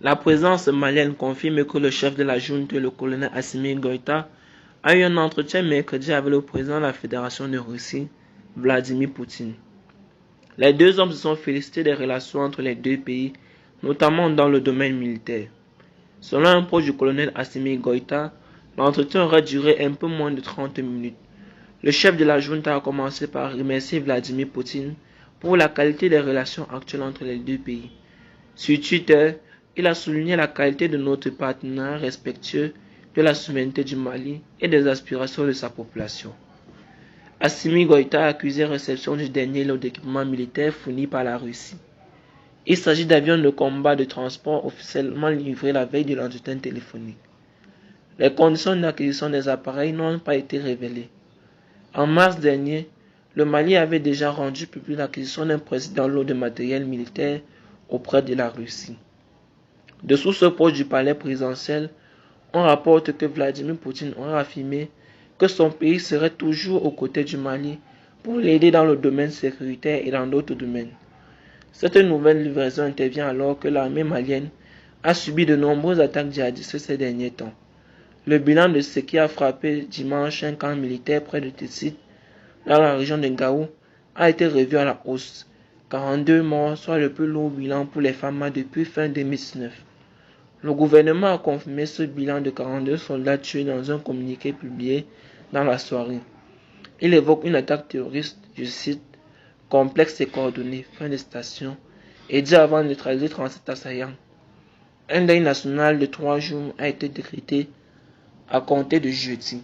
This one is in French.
La présidence malienne confirme que le chef de la junte, le colonel Assimi Goïta, a eu un entretien mercredi avec le président de la Fédération de Russie, Vladimir Poutine. Les deux hommes se sont félicités des relations entre les deux pays, notamment dans le domaine militaire. Selon un proche du colonel Assimi Goïta, l'entretien aurait duré un peu moins de 30 minutes. Le chef de la junte a commencé par remercier Vladimir Poutine pour la qualité des relations actuelles entre les deux pays. Sur Twitter, il a souligné la qualité de notre partenariat respectueux de la souveraineté du Mali et des aspirations de sa population. Assimi Goïta a accusé réception du dernier lot d'équipements militaires fournis par la Russie. Il s'agit d'avions de combat de transport officiellement livrés la veille de l'entretien téléphonique. Les conditions d'acquisition des appareils n'ont pas été révélées. En mars dernier, le Mali avait déjà rendu publique l'acquisition d'un précédent lot de matériel militaire auprès de la Russie. De sources proches du palais présidentiel, on rapporte que Vladimir Poutine aurait affirmé que son pays serait toujours aux côtés du Mali pour l'aider dans le domaine sécuritaire et dans d'autres domaines. Cette nouvelle livraison intervient alors que l'armée malienne a subi de nombreuses attaques djihadistes ces derniers temps. Le bilan de ce qui a frappé dimanche un camp militaire près de Tessit, dans la région de Gao, a été revu à la hausse. 42 morts, soit le plus lourd bilan pour les FAMA depuis fin 2019. Le gouvernement a confirmé ce bilan de 42 soldats tués dans un communiqué publié dans la soirée. Il évoque une attaque terroriste, je cite, complexe et coordonnée, fin de citation, et dit avoir neutralisé 37 assaillants. Un deuil national de 3 jours a été décrété à compter de jeudi.